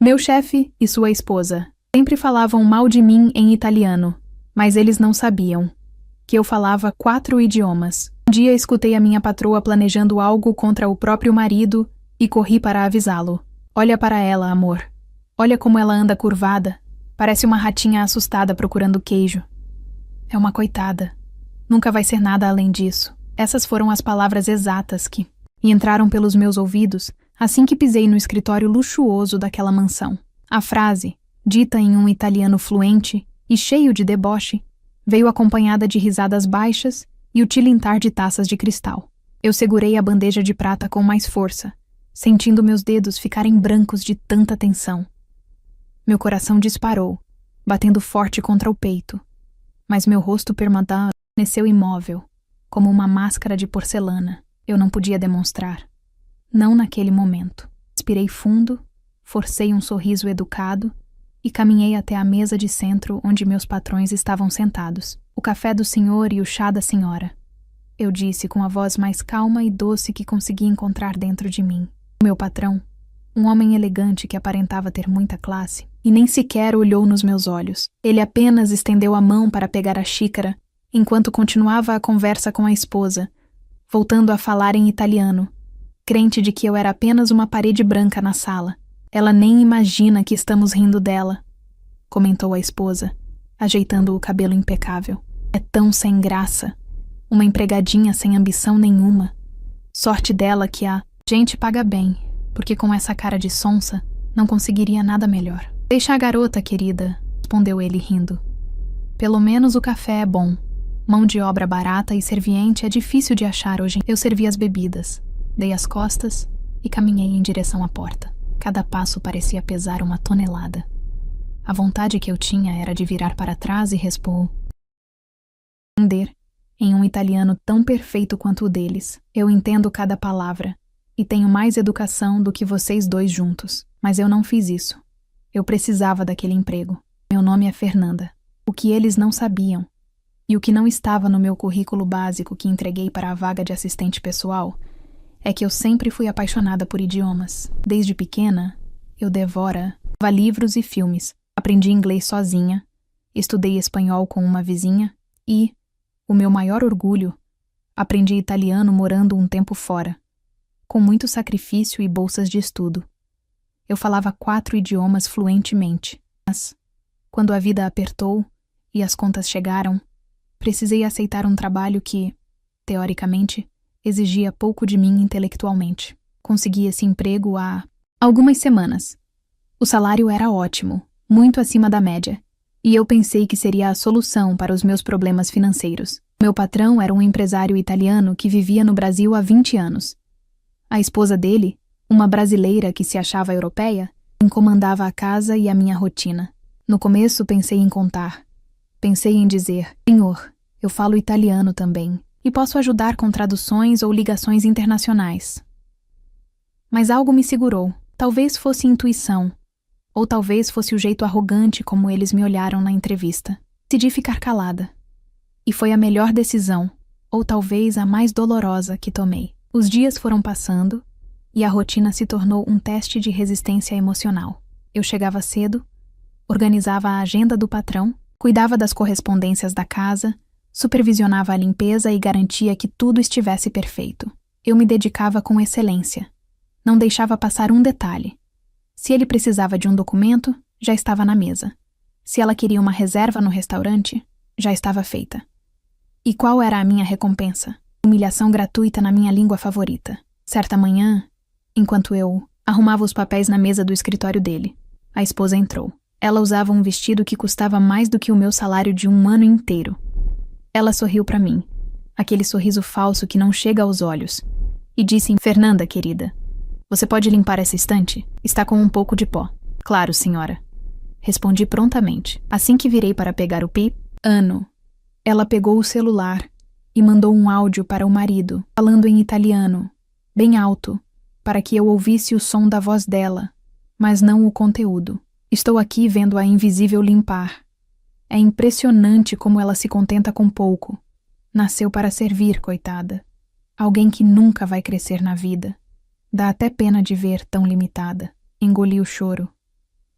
Meu chefe e sua esposa sempre falavam mal de mim em italiano, mas eles não sabiam que eu falava 4 idiomas. Um dia escutei a minha patroa planejando algo contra o próprio marido e corri para avisá-lo. Olha para ela, amor. Olha como ela anda curvada. Parece uma ratinha assustada procurando queijo. É uma coitada. Nunca vai ser nada além disso. Essas foram as palavras exatas que entraram pelos meus ouvidos assim que pisei no escritório luxuoso daquela mansão. A frase, dita em um italiano fluente e cheio de deboche, veio acompanhada de risadas baixas e o tilintar de taças de cristal. Eu segurei a bandeja de prata com mais força, sentindo meus dedos ficarem brancos de tanta tensão. Meu coração disparou, batendo forte contra o peito, mas meu rosto permaneceu imóvel, como uma máscara de porcelana. Eu não podia demonstrar. Não naquele momento. Respirei fundo, forcei um sorriso educado e caminhei até a mesa de centro onde meus patrões estavam sentados. O café do senhor e o chá da senhora, eu disse com a voz mais calma e doce que consegui encontrar dentro de mim. O meu patrão, um homem elegante que aparentava ter muita classe, e nem sequer olhou nos meus olhos. Ele apenas estendeu a mão para pegar a xícara, enquanto continuava a conversa com a esposa, voltando a falar em italiano, crente de que eu era apenas uma parede branca na sala. Ela nem imagina que estamos rindo dela, comentou a esposa, ajeitando o cabelo impecável. É tão sem graça. Uma empregadinha sem ambição nenhuma. Sorte dela que a gente paga bem, porque com essa cara de sonsa, não conseguiria nada melhor. Deixa a garota, querida, respondeu ele rindo. Pelo menos o café é bom. Mão de obra barata e serviente é difícil de achar hoje. Eu servi as bebidas, dei as costas e caminhei em direção à porta. Cada passo parecia pesar uma tonelada. A vontade que eu tinha era de virar para trás e responder em um italiano tão perfeito quanto o deles. Eu entendo cada palavra e tenho mais educação do que vocês dois juntos. Mas eu não fiz isso. Eu precisava daquele emprego. Meu nome é Fernanda. O que eles não sabiam e o que não estava no meu currículo básico que entreguei para a vaga de assistente pessoal é que eu sempre fui apaixonada por idiomas. Desde pequena, eu devorava livros e filmes. Aprendi inglês sozinha, estudei espanhol com uma vizinha e, o meu maior orgulho, aprendi italiano morando um tempo fora, com muito sacrifício e bolsas de estudo. Eu falava 4 idiomas fluentemente, mas, quando a vida apertou e as contas chegaram, precisei aceitar um trabalho que, teoricamente, exigia pouco de mim intelectualmente. Consegui esse emprego há algumas semanas. O salário era ótimo, muito acima da média, e eu pensei que seria a solução para os meus problemas financeiros. Meu patrão era um empresário italiano que vivia no Brasil há 20 anos. A esposa dele, uma brasileira que se achava europeia, comandava a casa e a minha rotina. No começo pensei em contar. Pensei em dizer: Senhor, eu falo italiano também, e posso ajudar com traduções ou ligações internacionais. Mas algo me segurou. Talvez fosse intuição, ou talvez fosse o jeito arrogante como eles me olharam na entrevista. Decidi ficar calada. E foi a melhor decisão, ou talvez a mais dolorosa que tomei. Os dias foram passando, e a rotina se tornou um teste de resistência emocional. Eu chegava cedo, organizava a agenda do patrão, cuidava das correspondências da casa, supervisionava a limpeza e garantia que tudo estivesse perfeito. Eu me dedicava com excelência. Não deixava passar um detalhe. Se ele precisava de um documento, já estava na mesa. Se ela queria uma reserva no restaurante, já estava feita. E qual era a minha recompensa? Humilhação gratuita na minha língua favorita. Certa manhã, enquanto eu arrumava os papéis na mesa do escritório dele, a esposa entrou. Ela usava um vestido que custava mais do que o meu salário de um ano inteiro. Ela sorriu para mim, aquele sorriso falso que não chega aos olhos, e disse: Fernanda, querida, você pode limpar essa estante? Está com um pouco de pó. Claro, senhora. Respondi prontamente. Assim que virei para pegar o piano, ela pegou o celular e mandou um áudio para o marido, falando em italiano, bem alto, para que eu ouvisse o som da voz dela, mas não o conteúdo. Estou aqui vendo a invisível limpar. É impressionante como ela se contenta com pouco. Nasceu para servir, coitada. Alguém que nunca vai crescer na vida. Dá até pena de ver tão limitada. Engoli o choro.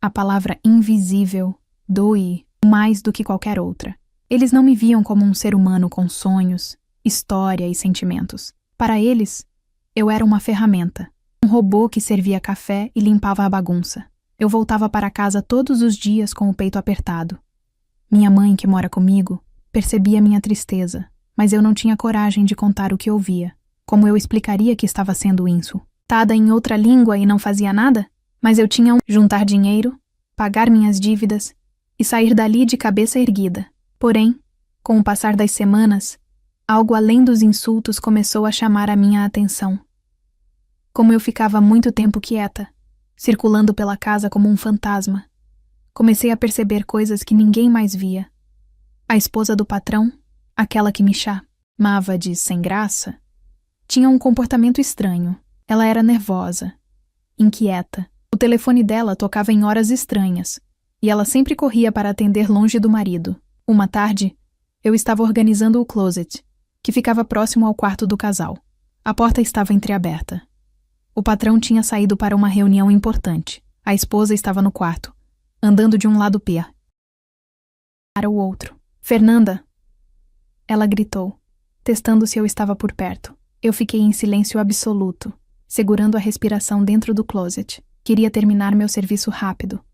A palavra invisível doe mais do que qualquer outra. Eles não me viam como um ser humano com sonhos, história e sentimentos. Para eles, eu era uma ferramenta, um robô que servia café e limpava a bagunça. Eu voltava para casa todos os dias com o peito apertado. Minha mãe, que mora comigo, percebia minha tristeza, mas eu não tinha coragem de contar o que ouvia. Como eu explicaria que estava sendo insultada em outra língua e não fazia nada? Mas eu tinha juntar dinheiro, pagar minhas dívidas e sair dali de cabeça erguida. Porém, com o passar das semanas, algo além dos insultos começou a chamar a minha atenção. Como eu ficava muito tempo quieta, circulando pela casa como um fantasma, comecei a perceber coisas que ninguém mais via. A esposa do patrão, aquela que me chamava de sem graça, tinha um comportamento estranho. Ela era nervosa, inquieta. O telefone dela tocava em horas estranhas, e ela sempre corria para atender longe do marido. Uma tarde, eu estava organizando o closet, que ficava próximo ao quarto do casal. A porta estava entreaberta. O patrão tinha saído para uma reunião importante. A esposa estava no quarto, andando de um lado para o outro. Fernanda! Ela gritou, testando se eu estava por perto. Eu fiquei em silêncio absoluto, segurando a respiração dentro do closet. Queria terminar meu serviço rápido,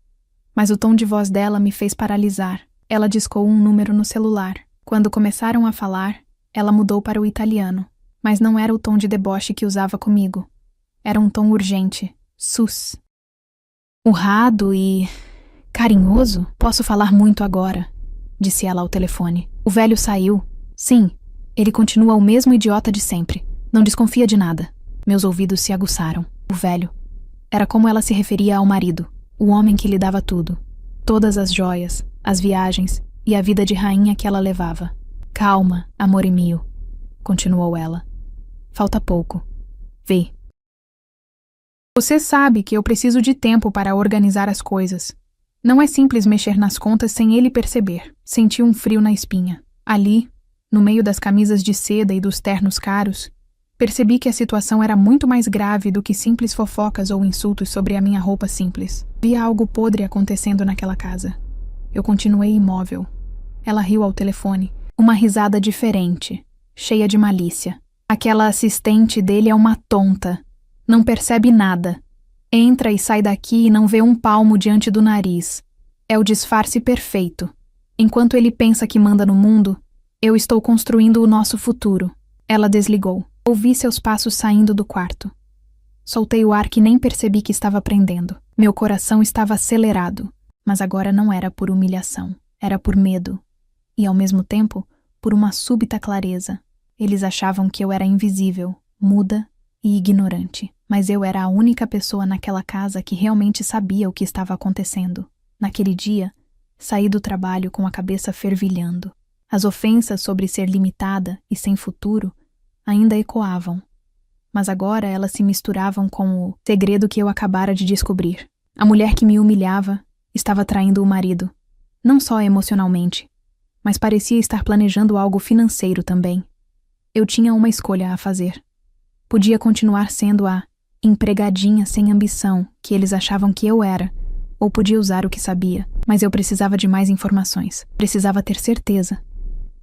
mas o tom de voz dela me fez paralisar. Ela discou um número no celular. Quando começaram a falar, ela mudou para o italiano, mas não era o tom de deboche que usava comigo. Era um tom urgente, urrado e carinhoso. Posso falar muito agora, disse ela ao telefone. O velho saiu. Sim, ele continua o mesmo idiota de sempre. Não desconfia de nada. Meus ouvidos se aguçaram. O velho. Era como ela se referia ao marido, o homem que lhe dava tudo. Todas as joias, as viagens e a vida de rainha que ela levava. Calma, amor mio, continuou ela. Falta pouco. Vê. Você sabe que eu preciso de tempo para organizar as coisas. Não é simples mexer nas contas sem ele perceber. Senti um frio na espinha. Ali, no meio das camisas de seda e dos ternos caros, percebi que a situação era muito mais grave do que simples fofocas ou insultos sobre a minha roupa simples. Via algo podre acontecendo naquela casa. Eu continuei imóvel. Ela riu ao telefone. Uma risada diferente, cheia de malícia. Aquela assistente dele é uma tonta. Não percebe nada. Entra e sai daqui e não vê um palmo diante do nariz. É o disfarce perfeito. Enquanto ele pensa que manda no mundo, eu estou construindo o nosso futuro. Ela desligou. Ouvi seus passos saindo do quarto. Soltei o ar que nem percebi que estava prendendo. Meu coração estava acelerado, mas agora não era por humilhação. Era por medo. E, ao mesmo tempo, por uma súbita clareza. Eles achavam que eu era invisível, muda e ignorante. Mas eu era a única pessoa naquela casa que realmente sabia o que estava acontecendo. Naquele dia, saí do trabalho com a cabeça fervilhando. As ofensas sobre ser limitada e sem futuro ainda ecoavam, mas agora elas se misturavam com o segredo que eu acabara de descobrir. A mulher que me humilhava estava traindo o marido, não só emocionalmente, mas parecia estar planejando algo financeiro também. Eu tinha uma escolha a fazer. Podia continuar sendo a empregadinha sem ambição que eles achavam que eu era, ou podia usar o que sabia, mas eu precisava de mais informações. Precisava ter certeza.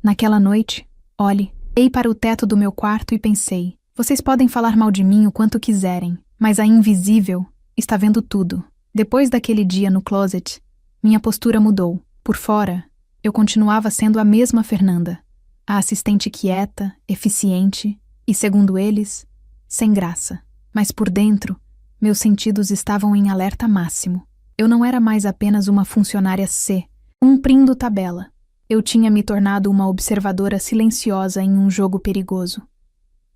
Naquela noite, olhe, olhei para o teto do meu quarto e pensei, vocês podem falar mal de mim o quanto quiserem, mas a invisível está vendo tudo. Depois daquele dia no closet, minha postura mudou. Por fora, eu continuava sendo a mesma Fernanda, a assistente quieta, eficiente e, segundo eles, sem graça. Mas por dentro, meus sentidos estavam em alerta máximo. Eu não era mais apenas uma funcionária C, cumprindo tabela. Eu tinha me tornado uma observadora silenciosa em um jogo perigoso.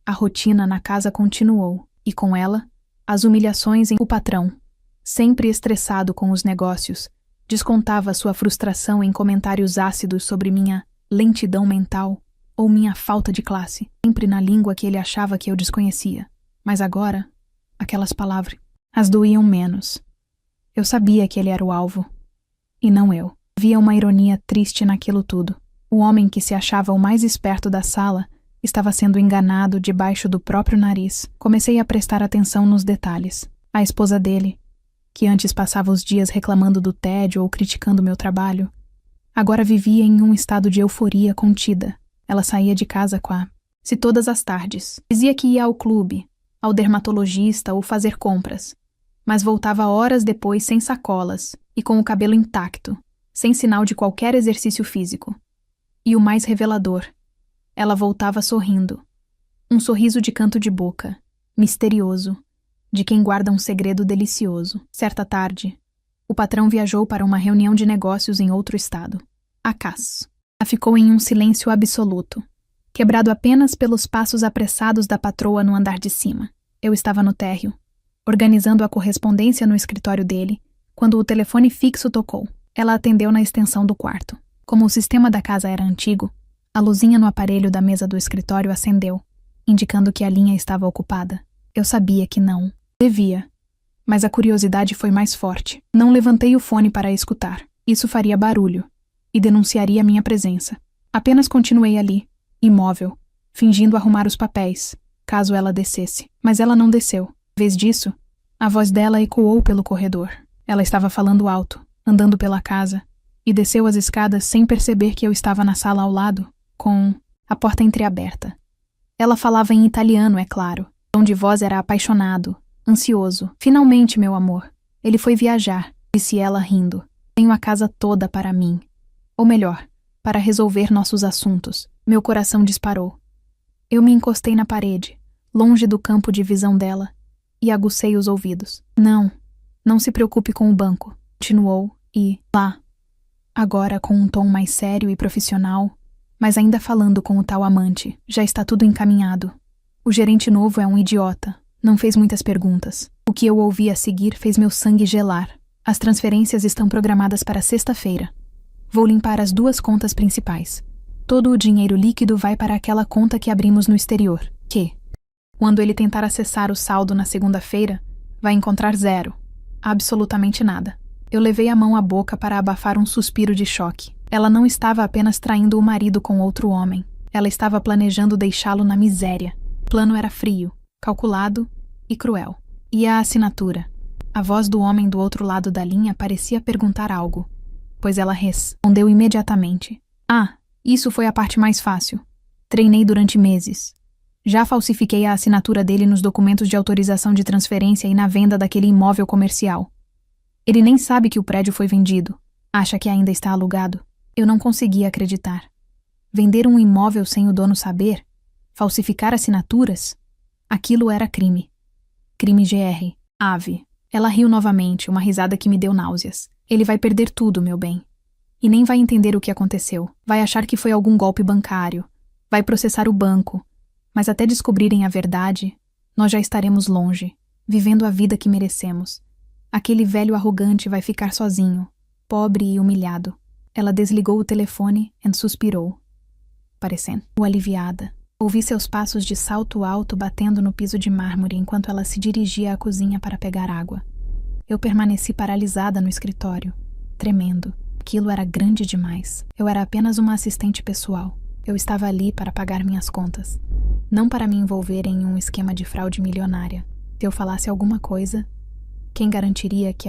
A rotina na casa continuou, e com ela, as humilhações em o patrão, sempre estressado com os negócios, descontava sua frustração em comentários ácidos sobre minha lentidão mental ou minha falta de classe, sempre na língua que ele achava que eu desconhecia. Mas agora, aquelas palavras, as doíam menos. Eu sabia que ele era o alvo, e não eu. Havia uma ironia triste naquilo tudo. O homem que se achava o mais esperto da sala estava sendo enganado debaixo do próprio nariz. Comecei a prestar atenção nos detalhes. A esposa dele, que antes passava os dias reclamando do tédio ou criticando meu trabalho, agora vivia em um estado de euforia contida. Ela saía de casa quase todas as tardes. Dizia que ia ao clube, ao dermatologista ou fazer compras, mas voltava horas depois sem sacolas e com o cabelo intacto, sem sinal de qualquer exercício físico. E o mais revelador, ela voltava sorrindo. Um sorriso de canto de boca, misterioso, de quem guarda um segredo delicioso. Certa tarde, o patrão viajou para uma reunião de negócios em outro estado. Acaso. Ela ficou em um silêncio absoluto, quebrado apenas pelos passos apressados da patroa no andar de cima. Eu estava no térreo, organizando a correspondência no escritório dele, quando o telefone fixo tocou. Ela atendeu na extensão do quarto. Como o sistema da casa era antigo, a luzinha no aparelho da mesa do escritório acendeu, indicando que a linha estava ocupada. Eu sabia que não devia, mas a curiosidade foi mais forte. Não levantei o fone para escutar. Isso faria barulho e denunciaria minha presença. Apenas continuei ali, imóvel, fingindo arrumar os papéis, caso ela descesse. Mas ela não desceu. Em vez disso, a voz dela ecoou pelo corredor. Ela estava falando alto, andando pela casa, e desceu as escadas sem perceber que eu estava na sala ao lado, com a porta entreaberta. Ela falava em italiano, é claro. O tom de voz era apaixonado, ansioso. Finalmente, meu amor, ele foi viajar, disse ela rindo. Tenho a casa toda para mim. Ou melhor, para resolver nossos assuntos. Meu coração disparou. Eu me encostei na parede, longe do campo de visão dela, e agucei os ouvidos. Não se preocupe com o banco, continuou, e lá, agora com um tom mais sério e profissional, mas ainda falando com o tal amante, já está tudo encaminhado. O gerente novo é um idiota, não fez muitas perguntas. O que eu ouvi a seguir fez meu sangue gelar. As transferências estão programadas para sexta-feira. Vou limpar as 2 contas principais. Todo o dinheiro líquido vai para aquela conta que abrimos no exterior, que, quando ele tentar acessar o saldo na segunda-feira, vai encontrar 0. Absolutamente nada. Eu levei a mão à boca para abafar um suspiro de choque. Ela não estava apenas traindo o marido com outro homem. Ela estava planejando deixá-lo na miséria. O plano era frio, calculado e cruel. E a assinatura? A voz do homem do outro lado da linha parecia perguntar algo, pois ela respondeu imediatamente. Isso foi a parte mais fácil. Treinei durante meses. Já falsifiquei a assinatura dele nos documentos de autorização de transferência e na venda daquele imóvel comercial. Ele nem sabe que o prédio foi vendido. Acha que ainda está alugado. Eu não conseguia acreditar. Vender um imóvel sem o dono saber? Falsificar assinaturas? Aquilo era crime. Crime GR. Ave. Ela riu novamente, uma risada que me deu náuseas. Ele vai perder tudo, meu bem. E nem vai entender o que aconteceu. Vai achar que foi algum golpe bancário. Vai processar o banco. Mas até descobrirem a verdade, nós já estaremos longe, vivendo a vida que merecemos. Aquele velho arrogante vai ficar sozinho, pobre e humilhado. Ela desligou o telefone e suspirou, parecendo aliviada. Ouvi seus passos de salto alto batendo no piso de mármore enquanto ela se dirigia à cozinha para pegar água. Eu permaneci paralisada no escritório, tremendo. Aquilo era grande demais. Eu era apenas uma assistente pessoal. Eu estava ali para pagar minhas contas, não para me envolver em um esquema de fraude milionária. Se eu falasse alguma coisa, quem garantiria que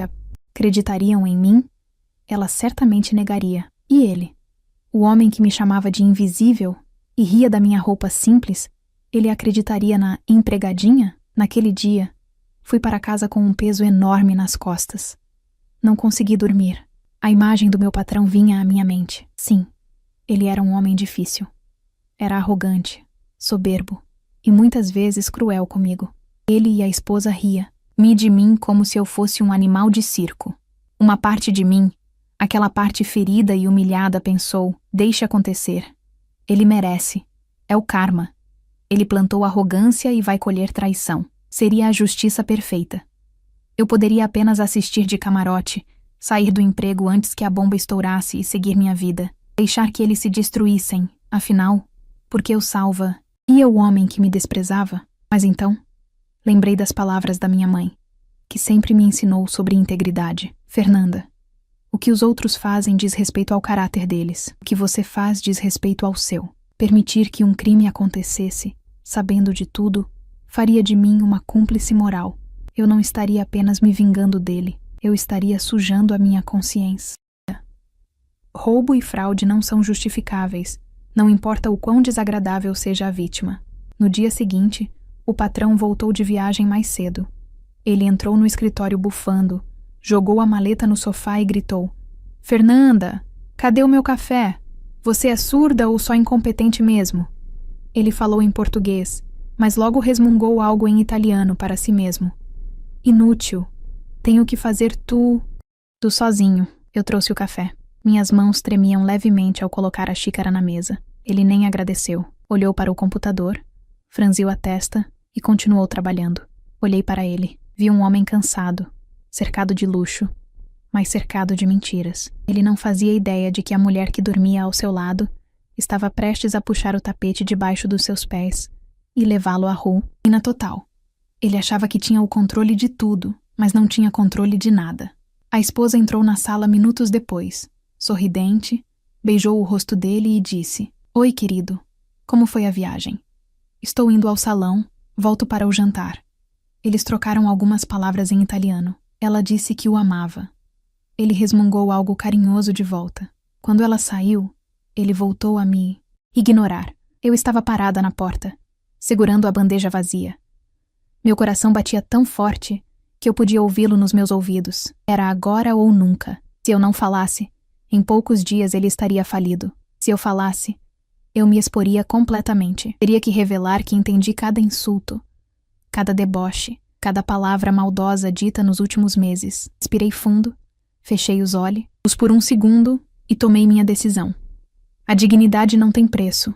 acreditariam em mim? Ela certamente negaria. E ele? O homem que me chamava de invisível e ria da minha roupa simples, ele acreditaria na empregadinha? Naquele dia, fui para casa com um peso enorme nas costas. Não consegui dormir. A imagem do meu patrão vinha à minha mente. Sim, ele era um homem difícil. Era arrogante, soberbo e muitas vezes cruel comigo. Ele e a esposa ria de mim como se eu fosse um animal de circo. Uma parte de mim, aquela parte ferida e humilhada, pensou: deixe acontecer. Ele merece. É o karma. Ele plantou arrogância e vai colher traição. Seria a justiça perfeita. Eu poderia apenas assistir de camarote, sair do emprego antes que a bomba estourasse e seguir minha vida. Deixar que eles se destruíssem. Afinal, por que eu salva? E eu o homem que me desprezava? Mas então, lembrei das palavras da minha mãe, que sempre me ensinou sobre integridade. Fernanda, o que os outros fazem diz respeito ao caráter deles. O que você faz diz respeito ao seu. Permitir que um crime acontecesse, sabendo de tudo, faria de mim uma cúmplice moral. Eu não estaria apenas me vingando dele. Eu estaria sujando a minha consciência. Roubo e fraude não são justificáveis, não importa o quão desagradável seja a vítima. No dia seguinte, o patrão voltou de viagem mais cedo. Ele entrou no escritório bufando, jogou a maleta no sofá e gritou: "Fernanda, cadê o meu café? Você é surda ou só incompetente mesmo?" Ele falou em português, mas logo resmungou algo em italiano para si mesmo. "Inútil. Tenho que fazer tudo sozinho." Eu trouxe o café. Minhas mãos tremiam levemente ao colocar a xícara na mesa. Ele nem agradeceu. Olhou para o computador, franziu a testa e continuou trabalhando. Olhei para ele. Vi um homem cansado, cercado de luxo, mas cercado de mentiras. Ele não fazia ideia de que a mulher que dormia ao seu lado estava prestes a puxar o tapete debaixo dos seus pés e levá-lo à ruína total. Ele achava que tinha o controle de tudo, mas não tinha controle de nada. A esposa entrou na sala minutos depois, sorridente, beijou o rosto dele e disse: "Oi, querido. Como foi a viagem?" "Estou indo ao salão, volto para o jantar." Eles trocaram algumas palavras em italiano. Ela disse que o amava. Ele resmungou algo carinhoso de volta. Quando ela saiu, ele voltou a me ignorar. Eu estava parada na porta, segurando a bandeja vazia. Meu coração batia tão forte que eu podia ouvi-lo nos meus ouvidos. Era agora ou nunca. Se eu não falasse, em poucos dias ele estaria falido. Se eu falasse, eu me exporia completamente. Teria que revelar que entendi cada insulto, cada deboche, cada palavra maldosa dita nos últimos meses. Respirei fundo, fechei os olhos por um segundo e tomei minha decisão. A dignidade não tem preço.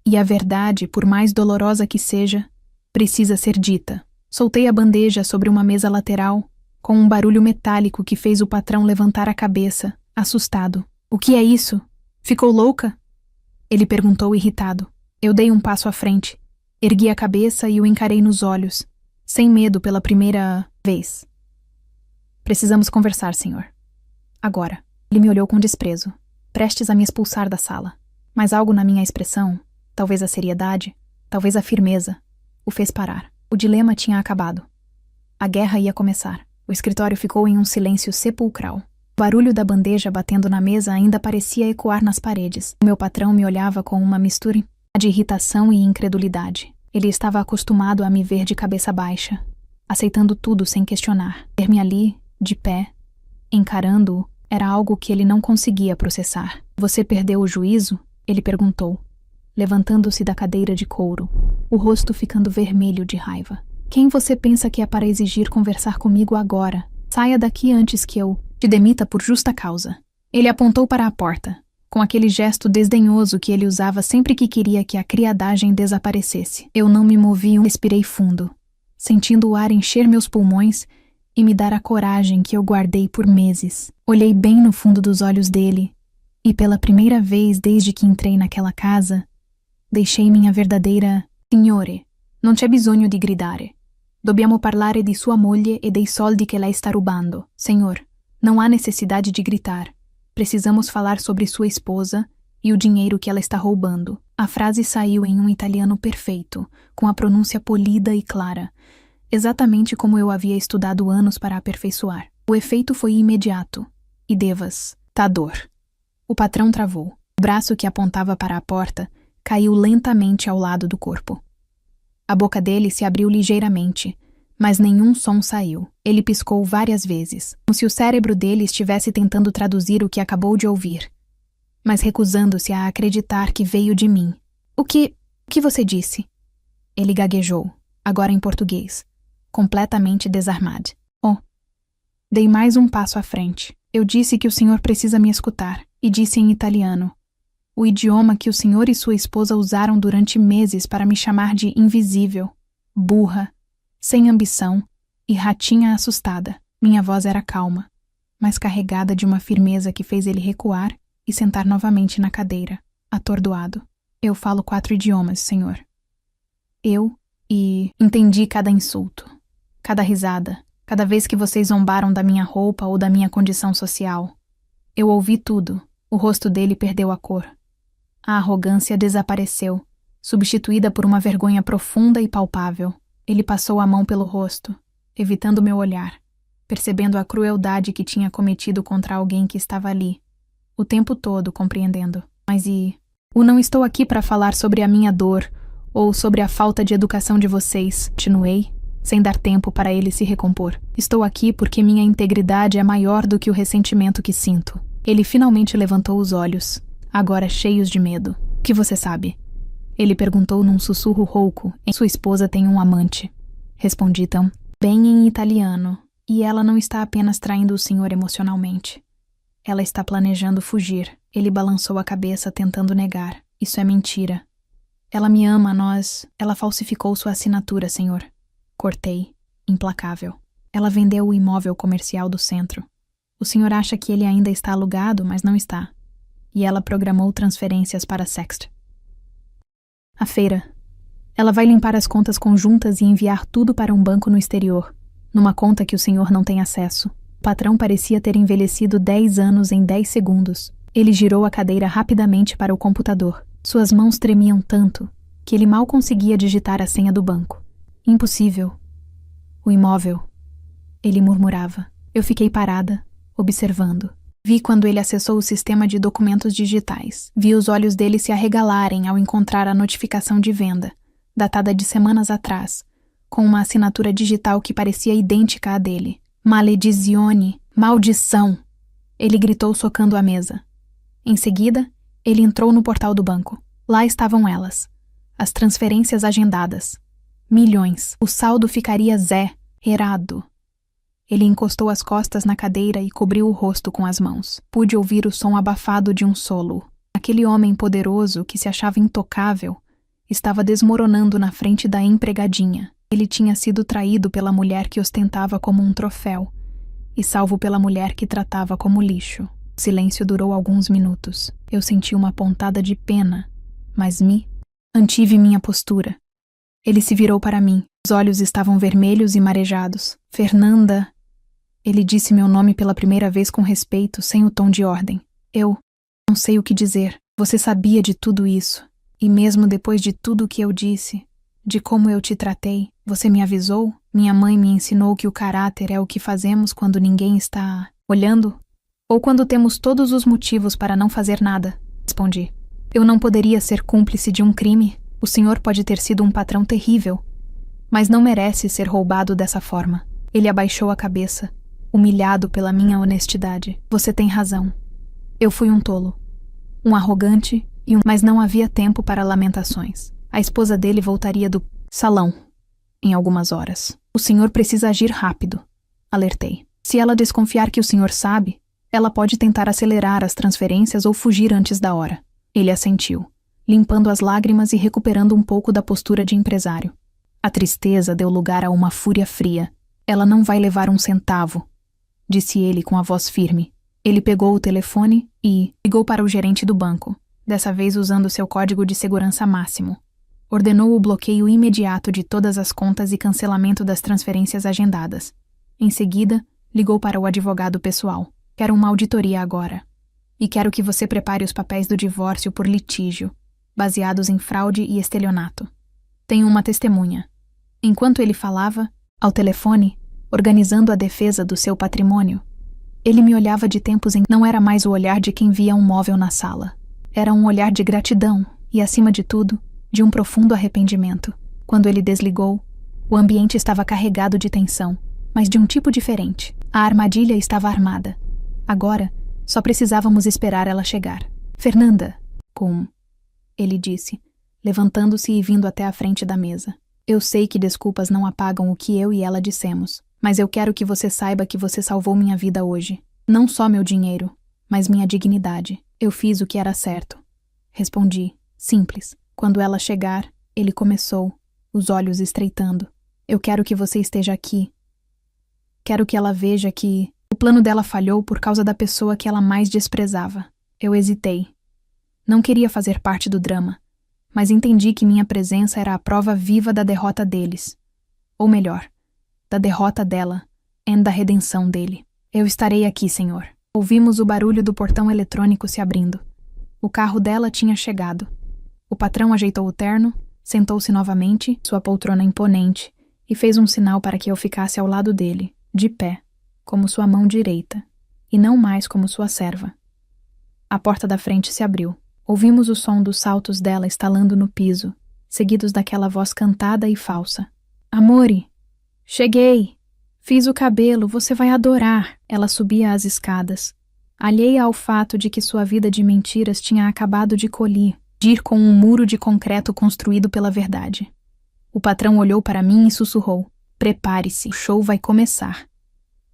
E a verdade, por mais dolorosa que seja, precisa ser dita. Soltei a bandeja sobre uma mesa lateral, com um barulho metálico que fez o patrão levantar a cabeça, assustado. "O que é isso? Ficou louca?" Ele perguntou irritado. Eu dei um passo à frente. Ergui a cabeça e o encarei nos olhos, sem medo pela primeira vez. "Precisamos conversar, senhor. Agora." Ele me olhou com desprezo, prestes a me expulsar da sala. Mas algo na minha expressão, talvez a seriedade, talvez a firmeza, o fez parar. O dilema tinha acabado. A guerra ia começar. O escritório ficou em um silêncio sepulcral. O barulho da bandeja batendo na mesa ainda parecia ecoar nas paredes. O meu patrão me olhava com uma mistura de irritação e incredulidade. Ele estava acostumado a me ver de cabeça baixa, aceitando tudo sem questionar. Ver-me ali, de pé, encarando-o, era algo que ele não conseguia processar. "Você perdeu o juízo?" ele perguntou, levantando-se da cadeira de couro, o rosto ficando vermelho de raiva. "Quem você pensa que é para exigir conversar comigo agora? Saia daqui antes que eu te demita por justa causa." Ele apontou para a porta, com aquele gesto desdenhoso que ele usava sempre que queria que a criadagem desaparecesse. Eu não me movi, respirei fundo, sentindo o ar encher meus pulmões e me dar a coragem que eu guardei por meses. Olhei bem no fundo dos olhos dele e, pela primeira vez desde que entrei naquela casa, deixei minha verdadeira "Signore, non c'è bisogno di gridare. Dobbiamo parlare di sua moglie e dei soldi che lei sta rubando. Senhor, não há necessidade de gritar. Precisamos falar sobre sua esposa e o dinheiro que ela está roubando." A frase saiu em um italiano perfeito, com a pronúncia polida e clara, exatamente como eu havia estudado anos para aperfeiçoar. O efeito foi imediato e devastador. O patrão travou. O braço que apontava para a porta caiu lentamente ao lado do corpo. A boca dele se abriu ligeiramente, mas nenhum som saiu. Ele piscou várias vezes, como se o cérebro dele estivesse tentando traduzir o que acabou de ouvir, mas recusando-se a acreditar que veio de mim. O que você disse?" Ele gaguejou, agora em português, completamente desarmado. "Oh." Dei mais um passo à frente. "Eu disse que o senhor precisa me escutar." E disse em italiano, o idioma que o senhor e sua esposa usaram durante meses para me chamar de invisível, burra, sem ambição e ratinha assustada. Minha voz era calma, mas carregada de uma firmeza que fez ele recuar e sentar novamente na cadeira, atordoado. "Eu falo 4 idiomas, senhor." Entendi cada insulto, cada risada, cada vez que vocês zombaram da minha roupa ou da minha condição social. Eu ouvi tudo. O rosto dele perdeu a cor. A arrogância desapareceu, substituída por uma vergonha profunda e palpável. Ele passou a mão pelo rosto, evitando meu olhar. percebendo a crueldade que tinha cometido contra alguém que estava ali, o tempo todo compreendendo. Mas não estou aqui para falar sobre a minha dor ou sobre a falta de educação de vocês, continuei, sem dar tempo para ele se recompor. Estou aqui porque minha integridade é maior do que o ressentimento que sinto. Ele finalmente levantou os olhos, agora cheios de medo. O que você sabe? Ele perguntou num sussurro rouco. Sua esposa tem um amante. Respondi tão bem em italiano, e ela não está apenas traindo o senhor emocionalmente. Ela está planejando fugir. Ele balançou a cabeça tentando negar. Isso é mentira. Ela me ama, Ela falsificou sua assinatura, senhor. Cortei, implacável. Ela vendeu o imóvel comercial do centro. O senhor acha que ele ainda está alugado, mas não está. E ela programou transferências para Sext. A feira. Ela vai limpar as contas conjuntas e enviar tudo para um banco no exterior, numa conta que o senhor não tem acesso. O patrão parecia ter envelhecido 10 anos em 10 segundos. Ele girou a cadeira rapidamente para o computador. Suas mãos tremiam tanto que ele mal conseguia digitar a senha do banco. Impossível. O imóvel. Ele murmurava. Eu fiquei parada, observando. Vi quando ele acessou o sistema de documentos digitais. Vi os olhos dele se arregalarem ao encontrar a notificação de venda, datada de semanas atrás, com uma assinatura digital que parecia idêntica à dele. Maledizione! Maldição! Ele gritou socando a mesa. Em seguida, ele entrou no portal do banco. Lá estavam elas. As transferências agendadas. Milhões. O saldo ficaria zerado. Ele encostou as costas na cadeira e cobriu o rosto com as mãos. Pude ouvir o som abafado de um solo. Aquele homem poderoso, que se achava intocável, estava desmoronando na frente da empregadinha. Ele tinha sido traído pela mulher que ostentava como um troféu e salvo pela mulher que tratava como lixo. O silêncio durou alguns minutos. Eu senti uma pontada de pena, mas mantive minha postura. Ele se virou para mim. Os olhos estavam vermelhos e marejados. Fernanda... Ele disse meu nome pela primeira vez com respeito, sem o tom de ordem. Eu não sei o que dizer. Você sabia de tudo isso. E mesmo depois de tudo o que eu disse, de como eu te tratei, você me avisou? Minha mãe me ensinou que o caráter é o que fazemos quando ninguém está olhando? Ou quando temos todos os motivos para não fazer nada? Respondi. Eu não poderia ser cúmplice de um crime. O senhor pode ter sido um patrão terrível, mas não merece ser roubado dessa forma. Ele abaixou a cabeça, humilhado pela minha honestidade. Você tem razão. Eu fui um tolo. Um arrogante mas não havia tempo para lamentações. A esposa dele voltaria do salão em algumas horas. O senhor precisa agir rápido, alertei. Se ela desconfiar que o senhor sabe, ela pode tentar acelerar as transferências ou fugir antes da hora. Ele assentiu, limpando as lágrimas e recuperando um pouco da postura de empresário. A tristeza deu lugar a uma fúria fria. Ela não vai levar um centavo, disse ele com a voz firme. Ele pegou o telefone e ligou para o gerente do banco, dessa vez usando seu código de segurança máximo. Ordenou o bloqueio imediato de todas as contas e cancelamento das transferências agendadas. Em seguida, ligou para o advogado pessoal. Quero uma auditoria agora. E quero que você prepare os papéis do divórcio por litígio, baseados em fraude e estelionato. Tenho uma testemunha. Enquanto ele falava, ao telefone, organizando a defesa do seu patrimônio, ele me olhava de tempos em que não era mais o olhar de quem via um móvel na sala. Era um olhar de gratidão e, acima de tudo, de um profundo arrependimento. Quando ele desligou, o ambiente estava carregado de tensão, mas de um tipo diferente. A armadilha estava armada. Agora, só precisávamos esperar ela chegar. Fernanda, ele disse, levantando-se e vindo até a frente da mesa. Eu sei que desculpas não apagam o que eu e ela dissemos, mas eu quero que você saiba que você salvou minha vida hoje. Não só meu dinheiro, mas minha dignidade. Eu fiz o que era certo. Respondi, simples. Quando ela chegar, ele começou, os olhos estreitando. Eu quero que você esteja aqui. Quero que ela veja que o plano dela falhou por causa da pessoa que ela mais desprezava. Eu hesitei. Não queria fazer parte do drama, mas entendi que minha presença era a prova viva da derrota deles. Ou melhor, da derrota dela e da redenção dele. Eu estarei aqui, senhor. Ouvimos o barulho do portão eletrônico se abrindo. O carro dela tinha chegado. O patrão ajeitou o terno, sentou-se novamente, sua poltrona imponente, e fez um sinal para que eu ficasse ao lado dele, de pé, como sua mão direita, e não mais como sua serva. A porta da frente se abriu. Ouvimos o som dos saltos dela estalando no piso, seguidos daquela voz cantada e falsa. Amore! Cheguei! Fiz o cabelo, você vai adorar! Ela subia as escadas, alheia ao fato de que sua vida de mentiras tinha acabado de colir, de ir com um muro de concreto construído pela verdade. O patrão olhou para mim e sussurrou: prepare-se, o show vai começar.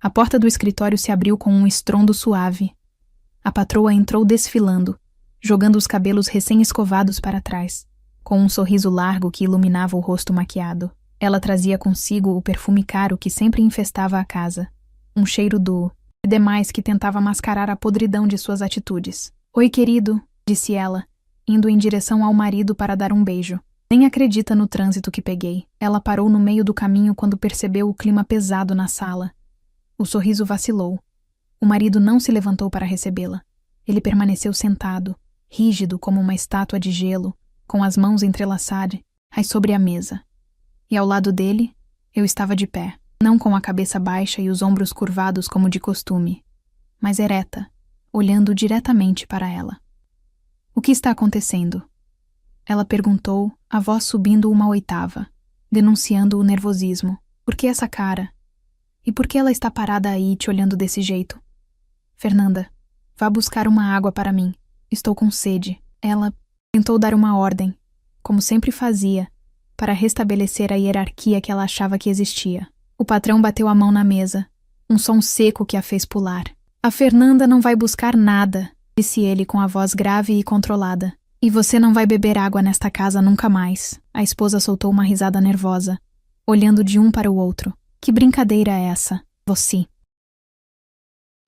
A porta do escritório se abriu com um estrondo suave. A patroa entrou desfilando, jogando os cabelos recém-escovados para trás, com um sorriso largo que iluminava o rosto maquiado. Ela trazia consigo o perfume caro que sempre infestava a casa, um cheiro demais que tentava mascarar a podridão de suas atitudes. Oi, querido, disse ela, indo em direção ao marido para dar um beijo. Nem acredita no trânsito que peguei. Ela parou no meio do caminho quando percebeu o clima pesado na sala. O sorriso vacilou. O marido não se levantou para recebê-la. Ele permaneceu sentado, rígido como uma estátua de gelo, com as mãos entrelaçadas sobre a mesa. E ao lado dele, eu estava de pé, não com a cabeça baixa e os ombros curvados como de costume, mas ereta, olhando diretamente para ela. O que está acontecendo? Ela perguntou, a voz subindo uma oitava, denunciando o nervosismo. Por que essa cara? E por que ela está parada aí te olhando desse jeito? Fernanda, vá buscar uma água para mim. Estou com sede. Ela tentou dar uma ordem, como sempre fazia, para restabelecer a hierarquia que ela achava que existia. O patrão bateu a mão na mesa, um som seco que a fez pular. A Fernanda não vai buscar nada, disse ele com a voz grave e controlada. E você não vai beber água nesta casa nunca mais. A esposa soltou uma risada nervosa, olhando de um para o outro. Que brincadeira é essa, você?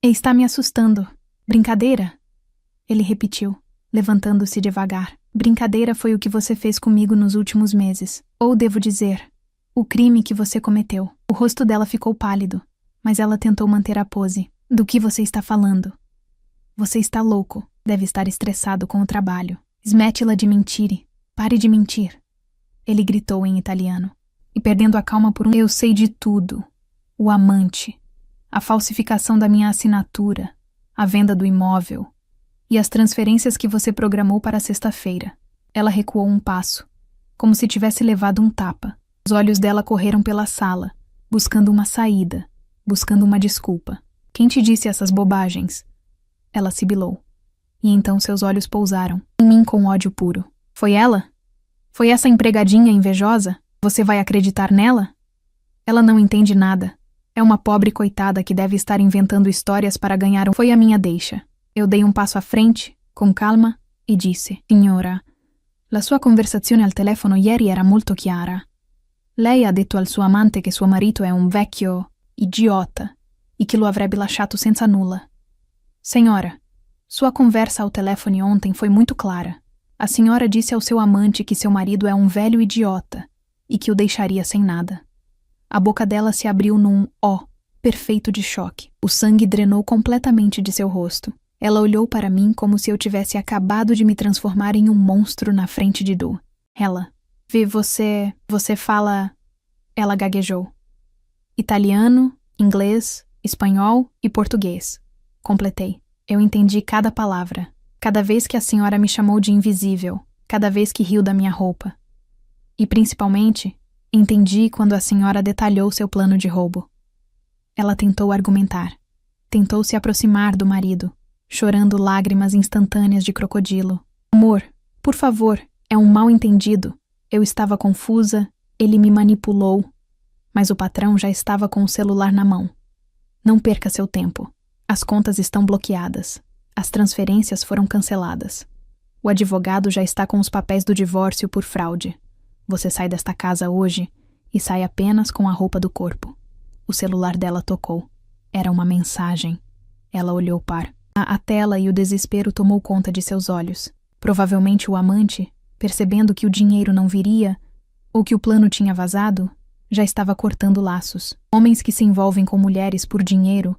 Está me assustando. Brincadeira? Ele repetiu, levantando-se devagar. Brincadeira foi o que você fez comigo nos últimos meses. Ou devo dizer, o crime que você cometeu. O rosto dela ficou pálido, mas ela tentou manter a pose. Do que você está falando? Você está louco. Deve estar estressado com o trabalho. Smettila di mentire. Pare de mentir. Ele gritou em italiano. E perdendo a calma por eu sei de tudo. O amante. A falsificação da minha assinatura. A venda do imóvel. E as transferências que você programou para sexta-feira. Ela recuou um passo, como se tivesse levado um tapa. Os olhos dela correram pela sala, buscando uma saída, buscando uma desculpa. Quem te disse essas bobagens? Ela sibilou. E então seus olhos pousaram em mim com ódio puro. Foi ela? Foi essa empregadinha invejosa? Você vai acreditar nela? Ela não entende nada. É uma pobre coitada que deve estar inventando histórias para ganhar Foi a minha deixa. Eu dei um passo à frente, com calma, e disse: Signora, la sua conversazione al telefono ieri era molto chiara. Lei ha detto al suo amante che suo marito è un vecchio idiota e che lo avrebbe lasciato senza nulla. Senhora, sua conversa ao telefone ontem foi muito clara. A senhora disse ao seu amante que seu marido é um velho idiota e que o deixaria sem nada. A boca dela se abriu num ó perfeito de choque. O sangue drenou completamente de seu rosto. Ela olhou para mim como se eu tivesse acabado de me transformar em um monstro na frente de Du. Ela, você fala... Ela gaguejou. Italiano, inglês, espanhol e português. Completei. Eu entendi cada palavra. Cada vez que a senhora me chamou de invisível. Cada vez que riu da minha roupa. E principalmente, entendi quando a senhora detalhou seu plano de roubo. Ela tentou argumentar. Tentou se aproximar do marido, chorando lágrimas instantâneas de crocodilo. Amor, por favor, é um mal-entendido. Eu estava confusa, ele me manipulou, mas o patrão já estava com o celular na mão. Não perca seu tempo. As contas estão bloqueadas. As transferências foram canceladas. O advogado já está com os papéis do divórcio por fraude. Você sai desta casa hoje e sai apenas com a roupa do corpo. O celular dela tocou. Era uma mensagem. Ela olhou para a tela e o desespero tomou conta de seus olhos. Provavelmente o amante, percebendo que o dinheiro não viria, ou que o plano tinha vazado, já estava cortando laços. Homens que se envolvem com mulheres por dinheiro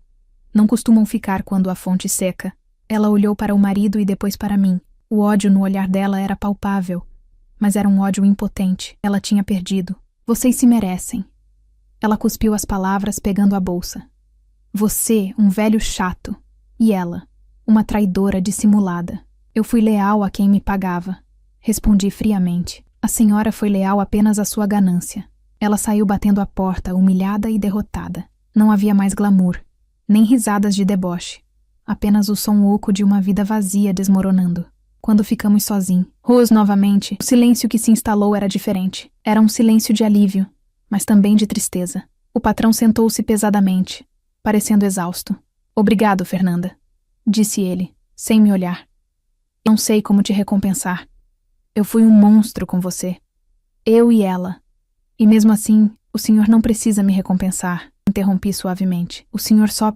não costumam ficar quando a fonte seca. Ela olhou para o marido e depois para mim. O ódio no olhar dela era palpável, mas era um ódio impotente. Ela tinha perdido. Vocês se merecem. Ela cuspiu as palavras pegando a bolsa. Você, um velho chato. E ela, uma traidora dissimulada. Eu fui leal a quem me pagava. Respondi friamente. A senhora foi leal apenas à sua ganância. Ela saiu batendo a porta, humilhada e derrotada. Não havia mais glamour, nem risadas de deboche. Apenas o som oco de uma vida vazia desmoronando. Quando ficamos sozinhos, novamente, o silêncio que se instalou era diferente. Era um silêncio de alívio, mas também de tristeza. O patrão sentou-se pesadamente, parecendo exausto. Obrigado, Fernanda, disse ele, sem me olhar. Não sei como te recompensar. Eu fui um monstro com você. Eu e ela. E mesmo assim, o senhor não precisa me recompensar, interrompi suavemente. O senhor só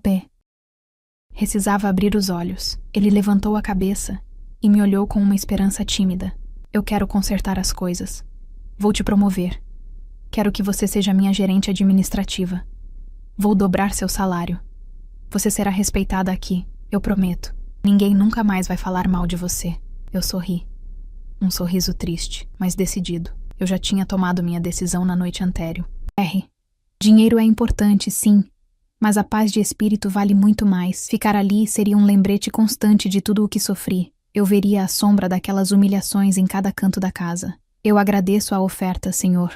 Precisava abrir os olhos. Ele levantou a cabeça e me olhou com uma esperança tímida. Eu quero consertar as coisas. Vou te promover. Quero que você seja minha gerente administrativa. Vou dobrar seu salário. Você será respeitada aqui, eu prometo. Ninguém nunca mais vai falar mal de você. Eu sorri. Um sorriso triste, mas decidido. Eu já tinha tomado minha decisão na noite anterior. Dinheiro é importante, sim, mas a paz de espírito vale muito mais. Ficar ali seria um lembrete constante de tudo o que sofri. Eu veria a sombra daquelas humilhações em cada canto da casa. Eu agradeço a oferta, senhor.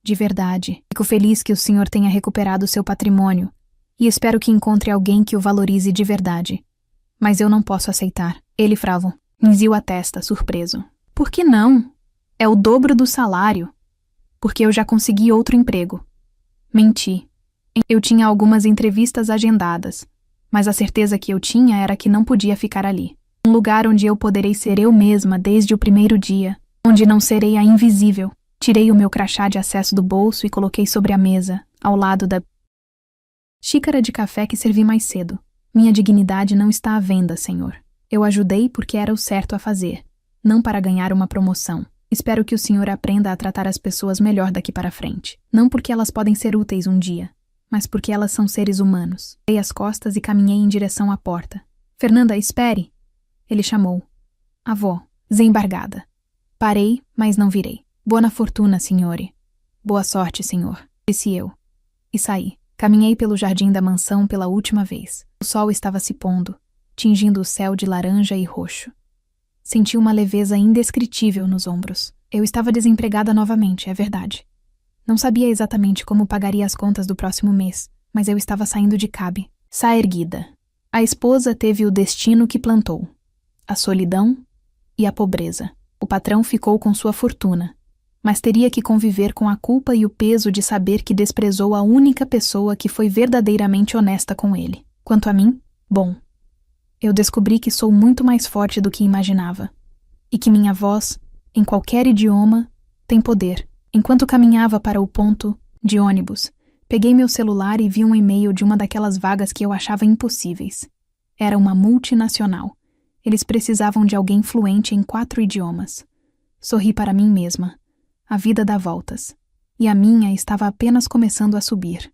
De verdade. Fico feliz que o senhor tenha recuperado seu patrimônio e espero que encontre alguém que o valorize de verdade. Mas eu não posso aceitar. Ele franziu a testa, surpreso. Por que não? É o dobro do salário. Porque eu já consegui outro emprego. Menti. Eu tinha algumas entrevistas agendadas, mas a certeza que eu tinha era que não podia ficar ali. Um lugar onde eu poderei ser eu mesma desde o primeiro dia, onde não serei a invisível. Tirei o meu crachá de acesso do bolso e coloquei sobre a mesa, ao lado da xícara de café que servi mais cedo. Minha dignidade não está à venda, senhor. Eu ajudei porque era o certo a fazer, não para ganhar uma promoção. Espero que o senhor aprenda a tratar as pessoas melhor daqui para frente. Não porque elas podem ser úteis um dia, mas porque elas são seres humanos. Dei as costas e caminhei em direção à porta. Fernanda, espere! Ele chamou. Avó, desembargada. Parei, mas não virei. Boa fortuna, signore. Boa sorte, senhor, disse eu. E saí. Caminhei pelo jardim da mansão pela última vez. O sol estava se pondo, tingindo o céu de laranja e roxo. Senti uma leveza indescritível nos ombros. Eu estava desempregada novamente, é verdade. Não sabia exatamente como pagaria as contas do próximo mês, mas eu estava saindo de cabe. Erguida. A esposa teve o destino que plantou. A solidão e a pobreza. O patrão ficou com sua fortuna, mas teria que conviver com a culpa e o peso de saber que desprezou a única pessoa que foi verdadeiramente honesta com ele. Quanto a mim, bom, eu descobri que sou muito mais forte do que imaginava, e que minha voz, em qualquer idioma, tem poder. Enquanto caminhava para o ponto de ônibus, peguei meu celular e vi um e-mail de uma daquelas vagas que eu achava impossíveis. Era uma multinacional. Eles precisavam de alguém fluente em 4 idiomas. Sorri para mim mesma. A vida dá voltas. E a minha estava apenas começando a subir.